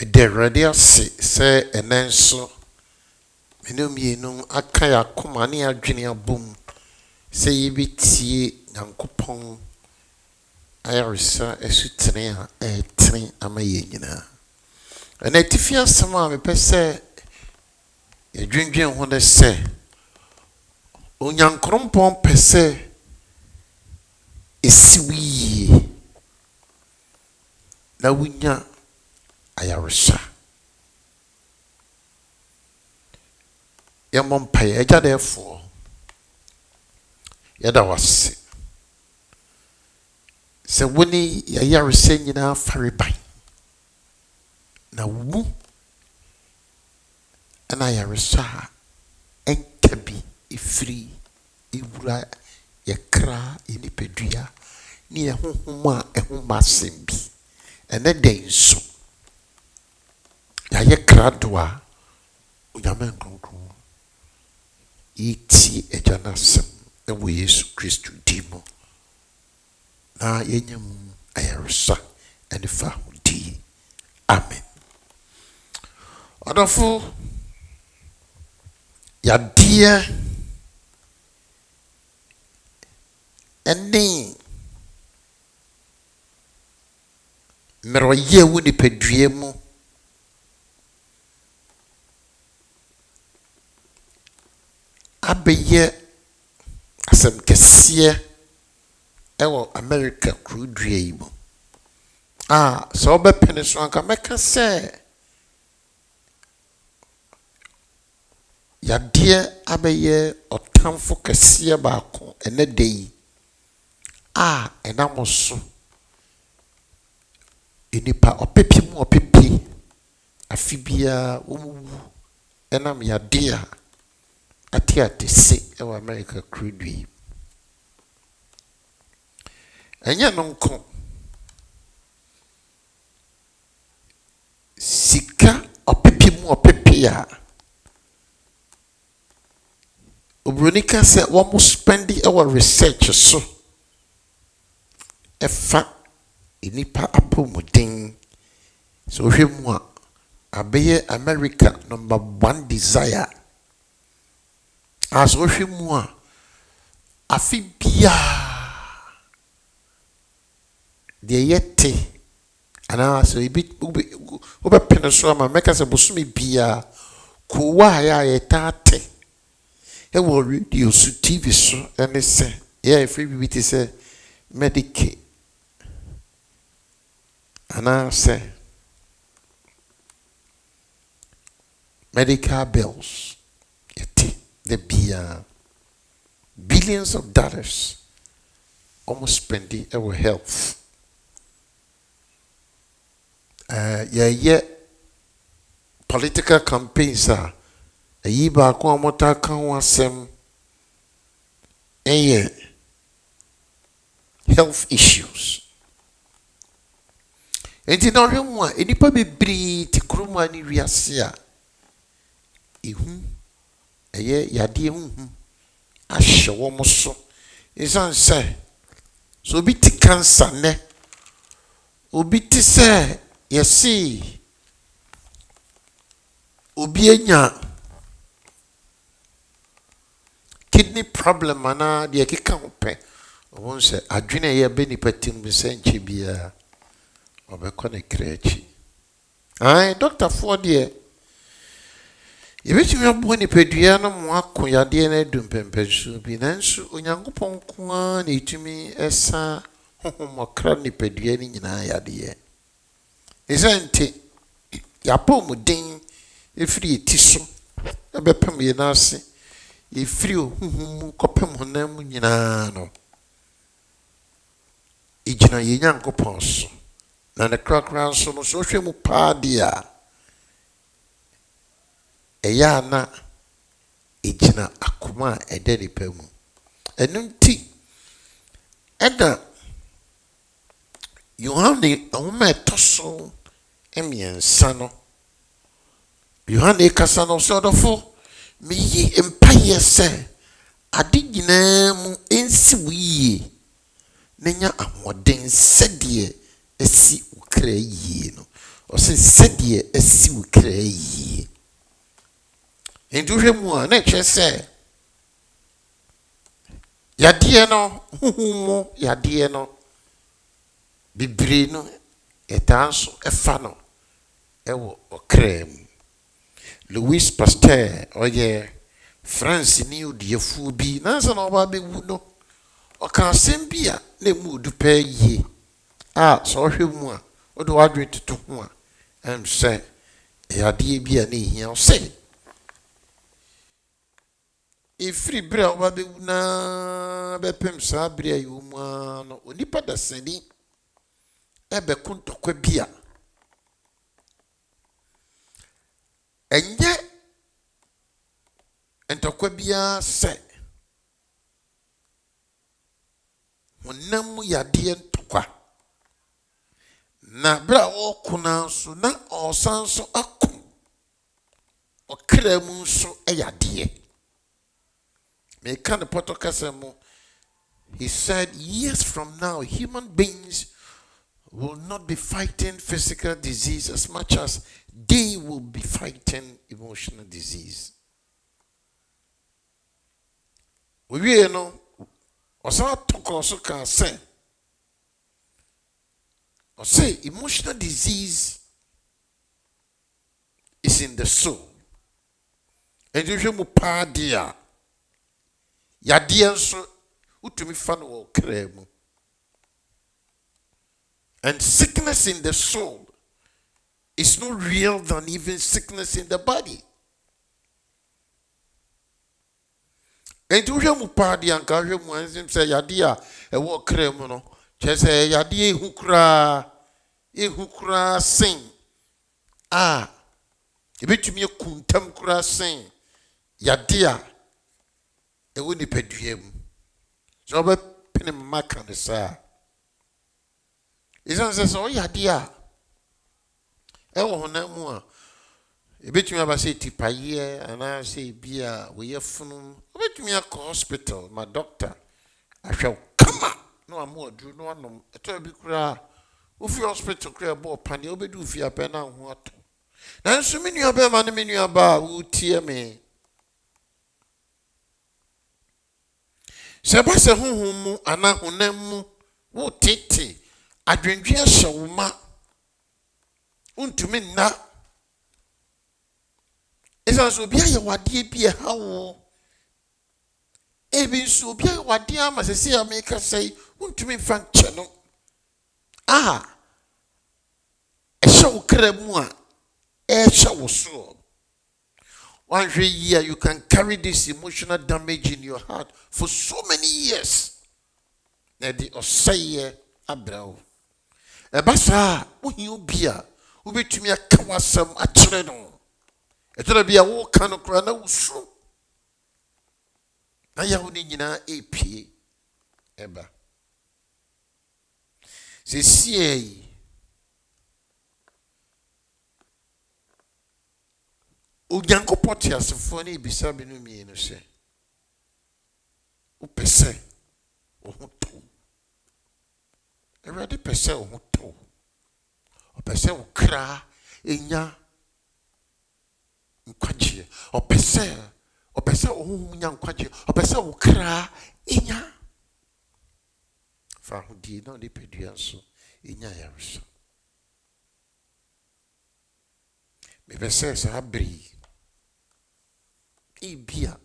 The radius say enenso menomienu aka ya koma ne adwene abom say yibitie Nyankopɔn ayaresa esutene a etene ama ye nyina. And etifia sama me pese yedwendwen ho de se Onyankrompɔn pese esiwi na wunya ayaresa. Yamompaye eja therefore yada wase se woni yayaresa nyina fariban na wu ana yaresa enkabi ifri iwura yakra inipedua ni ehonhom a ehoma sembi ene den so ya yakra doa onyame nkronkron iti ejanasem ewo Yesu Kristo dimo na yenyam ayaresa ene fa hodi. Amen. Adolfo yadeɛ ɛne mmeroyɛ wo nipadua mu abɛyɛ asɛm kɛseɛ ɛwɔ America kuro dua yi mu so obepene so anka meka sɛ yadeɛ abɛyɛ ɔtamfo kɛseɛ baako ene dei enamo so enipa opepi mu opepi afibia omuwu enam yadeɛ ate se ɛwɔ America krudui enye no nko sika opepi mu opepi obronika se wo spendi ewa research so efa enipa apomuden so hwemu a abeye America number 1 desire as hwemu a afibia de yete ana so ibi obe pene so ama meka se bosumi bia ko wa ya yetate ewo radio so TV so ene se ya free bibiti se Medicaid ana se medical bills yete the billions of dollars almost spending our health political campaigns ayi ba ko amota kan wasem health issues enti na hwemu a enipa bebri ti kroma ni wiase a ehu yade hu ahye wo mo so isan say so obi ti cancer ne obi ti say yesi obi enya kidney problem ana de keka hope won say adwene ye be nipa tim bi se nche bia obekọ ne krechi doctor for de yebetumi abo nipa dua no mo akoyade na adum pempenso bi nanso onyankopon ko a na etumi esa hohomokra nipa dua ni nyina yade ye isente yapo muden efiri etiso ebepem ye na ase efiri ohuhum kopem honam nyina no ejina ye nyankopon so na ne krakran so no so hwemu paadia eya na ejina akoma edere pemu enunti eda Yohane ahoma etoso emiensa no Yohane kasa no so dofo miyi empaye se ade nyina mu ensi wiye nenya ahoden sede esi ukra yie no ɔse sɛdeɛ asi wo kra yie nti wohwɛ mu a na ɛkyerɛ sɛ yadeɛ no huhu mu yadeɛ no bebree no ɛtaa nso ɛfa no ɛwɔ ɔkra mu Louis Pasteur ɔyɛ France ni odiɛfoɔ bi nansa na ɔba bɛwu no ɔka asɛm bi a na emu odu pɛɛ yie a sɛ ɔhwɛ mu a wode wadwe toto ho a ɛm sɛ yadeɛ bi a na ehia ɔsɛ efiri bere a ɔba bɛwu na bɛpem saa bere a yɛwɔ mu a no onipa dasani ɛbɛko ntɔkwa bi a ɛnyɛ ntɔkwa biara sɛ honam mu yadeɛ ntɔkwa na bere a ɔreko na nso na ɔsan so ako ɔkra mu nso yadeɛ meka ne pɔtɔ kasa mu he said years from now human beings will not be fighting physical disease as much as they will be fighting emotional disease. We no osa toko so kan say emotional disease is in the soul. And you hwe mu pa dia yade enso utumi fa no wo kra mu. And sickness in the soul is no real than even sickness in the body. And to him party and carry him say yadia a walk cremo no. Just say yadi hukra sing. Ah, a bit to me a kuntam kra sing. Yadia a winnie pediem. So I pin him mac on the side. Isn't says, oh, yadia. Ewo honam mu a ebetumi aba say tipa ye ana say bia we yefunu ebetumi akọ hospital my doctor ahwe kama no amu aduru no anom eto bi kura ofi hospital kura bo pane obedu fi ape na ho ato nanso me nua ba ma ne me nua ba wo tie me se ba se honhom mu ana honam mu wo tete adwendwe ahye wo ma untumi na esa so bia ye wade bia hawo ebi so bia wade ama sese ya meka sei untumi fa nche no ehye wo kra mu a ehye wo so one year you can carry this emotional damage in your heart for so many years na di oseye abrao e ba sa wo hi obi a ubetumi aka wasam akyere no etara bia wo ka no kra na wusu na ya woni nyina epie eba se sie o janko potiasefo na ibisa binu mi no se o pese o hoto ewade pese o hoto opese wo kra enya nkwagye opese wo nya nkwagye opese wo kra enya fa hodi na de pedua so enya yareso me pese sa abri ibia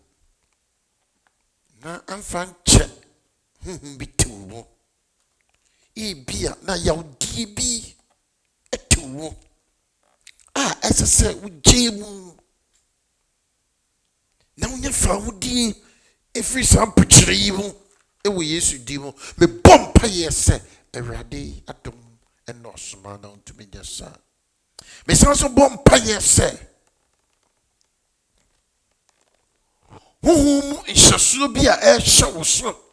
na amfanche bituwo ibia na yawdi bi etuwo esese ujemu na unya faudi efri sampchire yimu ewo Yesu dimo me bompa yese Awurade adom enosoma na untumi nyasa me sanso bompa yese huhum inshasuo bi a ehye wo so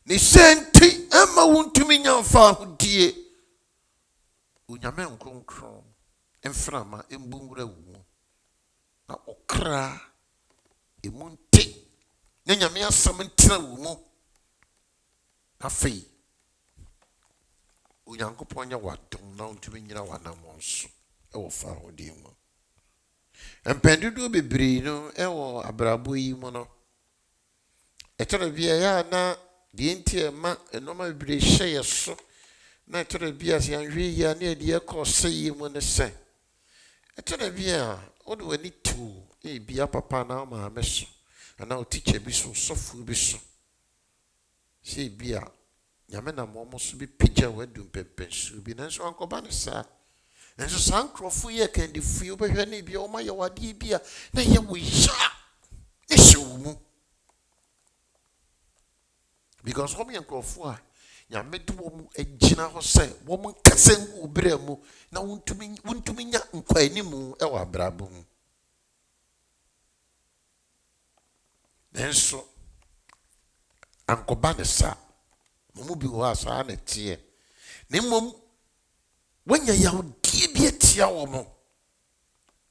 ne senti ama untumi nyamfa hodie unyame nkonkron emframa embungura wu na okra emunte na nyame asam ntina wu mu afei unyankopon nya wadom na untumi nyina wanamonso ɛwɔ fa ahoɔden mu mpɛndodoɔ bebree no ɛwɔ abrabɔ yi mu no ɛtɔrɔ bi ɛyɛ na deɛ nti ɛma ɛnɔma bebree hyɛ yɛ so na ɛtɔrɔ bi a sɛ anhwɛ yi a ne ɛde ɛkɔ sɛ yi mu ne sɛ ɛtɔrɔ bi a wode w'ani tu ebia papa na maame so anaa teacher bi so sɔfoɔ bi so sɛ bi a nyame na mo so bi pagya wadu mpɛmpɛnsuo bi nanso ankɔba ne saa nanso saa nkurɔfoɔ yi akandifoɔ yi wobɛhwɛ ne bia wɔma yɛ wadeɛ bi a na yɛ wo ya ne hyɛ wo mu because wɔn yɛ nkurɔfoɔ a nyame de wɔn agyina hɔ sɛ wɔn nkasa ngu berɛ mu na wontumi nya nkwaanimu ɛwɔ abrabɔ mu nanso ankɔba ne saa mo bi wɔ a saa na teɛ na mmom wɔnyɛ yawdeɛ bi atia wɔ mo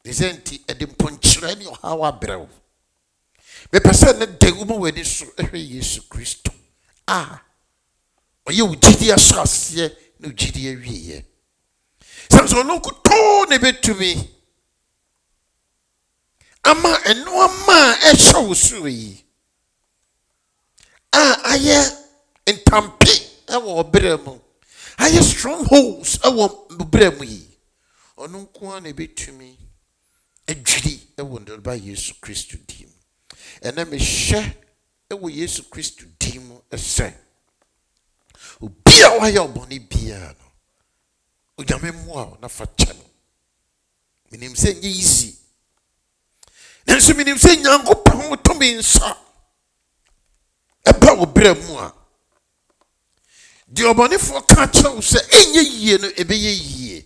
ne sɛ nti ɛde mpɔnkyerɛ ne ɔhaw abrɛ wo mepɛ sɛ ne da wo ma w'ani so ɛhwɛ yesu kristo a ɔyɛ wo gyidi ahyɛ aseɛ na wo gyidi awieɛ sɛ sɛ ɔno nkotoo ne bɛtumi ama ɛnoɔma a ɛhyɛ wo soro yi a ayɛ ntampe ɛwɔ ɔbrɛ mu ayɛ strongholds ɛwɔ ɔbrɛ mu yi ɔno nko a na ɛbɛtumi adwiri ɛwɔ ndɔba yesu kristo dim ɛnɛ mehyɛ ɛwɔ yesu kristo dim ɛsɛ obi a wayɛ ɔbɔne biara no onyame mmoa wo na fa kyɛ no menim sɛ nyɛ easy nanso menim sɛ nyankopɔn tumi nsa ɛba wo berɛ mu a deɛ ɔbɔnefoɔ ka kyerɛ wo sɛ ɛnyɛ yie no ɛbɛyɛ yie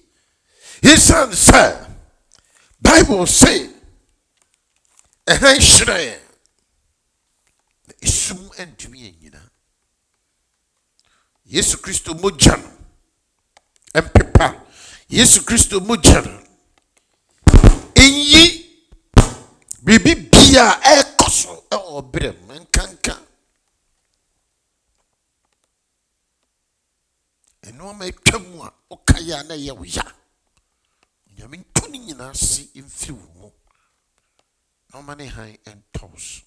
yɛsiane sɛ bible se ɛhan hyerɛn na ɛsum antumi anyina yesu kristo mogya no ɛmpepa yesu kristo mogya no ɛnyi biribi bia ɛkɔ so ɛwɔ ɔbrɛ mu nkanka ɛnoɔma atwa mu a wokayɛ a na ɛyɛ wo ya nyame nto ne nyinaa se mfiri wo mu na ɔma ne han ɛntɔw so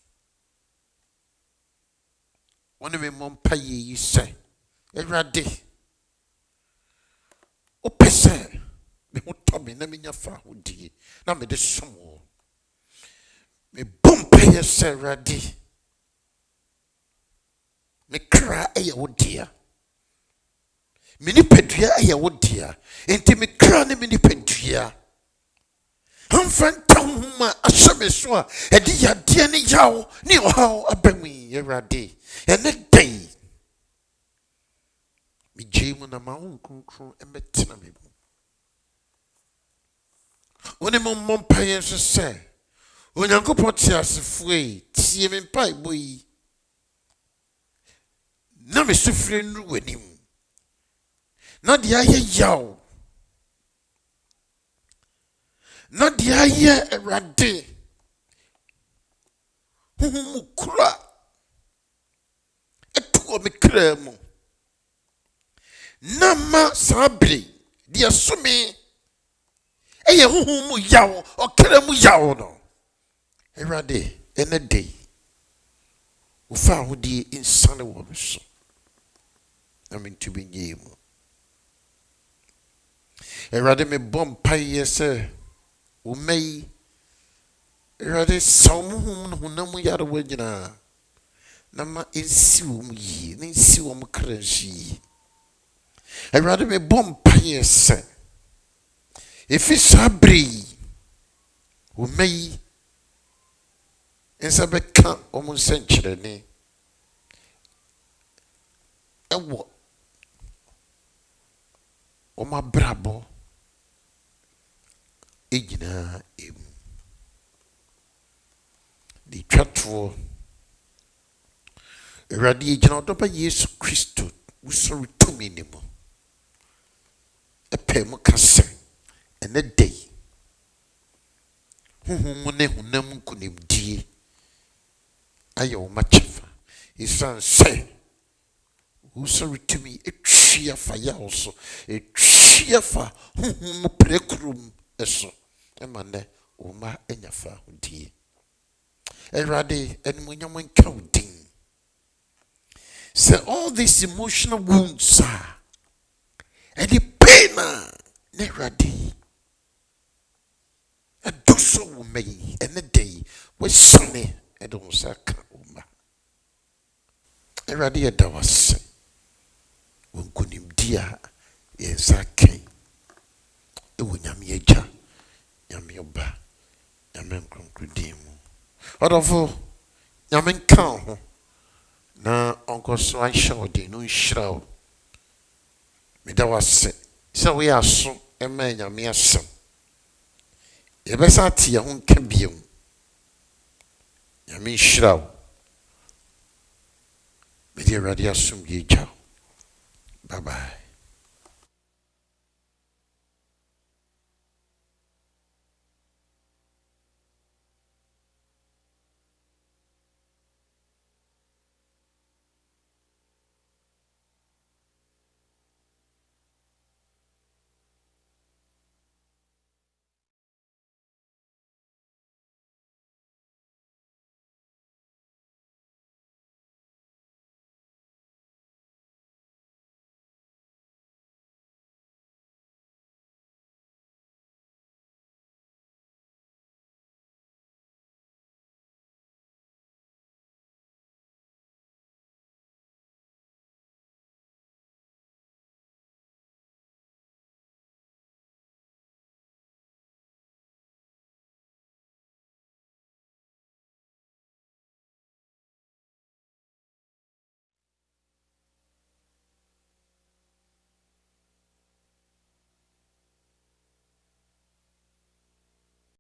wɔne me mmɔ mpayɛ yi sɛ awurade wopɛ sɛ me ho tɔ me na menya fa ahodie na mede som wo mebɔ mpayɛ sɛ awurade me kra ɛyɛ wo dea me nipadua ɛyɛ wo dea enti me kra ne me nipadua amfa nta nhoma ahyɛ me so a ɛde yadeɛ ne yaw ne ɔhaw aba mu yi awurade ɛnɛ dɛn megye mu na ma wo nkronkron ɛmɛtena me mu wo ne mo mmɔ mpayɛ nso sɛ onyankopɔn te asefoɔ yi tie me mpaebɔ yi na me sufrɛ nnuru w'anim na deɛ ayɛ yaw na deɛ ayɛ awurade honhom mu kura ɛto wɔ me kra mu na ma saa bere deɛ so me ɛyɛ honhom mu yaw ɔkra mu yaw no awurade ɛnɛ da yi wofa ahodie nsane wɔ me so na mentumi nyɛ mu awurade mebɔ mpayɛ sɛ wo mma yi awurade saw mo honam yarewa nyinaa na ma ɛnsi wɔ mu yie na ɛnsi wɔ mu kra nso yie awurade mebɔ mpayɛ sɛ ɛfi saa bere yi wo mma yi nsa bɛka wɔn nsɛnkyerɛnne ɛwɔ wɔn abrabɔ nyinaa emu de twa toɔ awurade yɛgyina ɔdɔba yesu kristo wosɔre tumi ne mu ɛpɛ mu ka sɛ ɛnɛ da yi honhom mu ne honam nkonimdie ayɛ wo makyɛfa ɛsiane sɛ wosɔre tumi ɛtwi afa yaw so ɛtwi afa honhom mu prɛkurom eso ema ne wo ma enyafa hodie Erade animuonyam nka wo din say all these emotional wounds are and the pain ne Erade do so wo mai ene day we sone e do sa ka wo ma Erade da wase wo nkunim dia ye sa kan e wo nyame agya nyame oba nyame nkronkrodin mu odofo nyame nka ho na onko so anhye odin no nhyira wo me da wase se we aso e ma nyame asem ye besa tie ho nka biom nyame nhyira wo me di Erade asum ye gya bye bye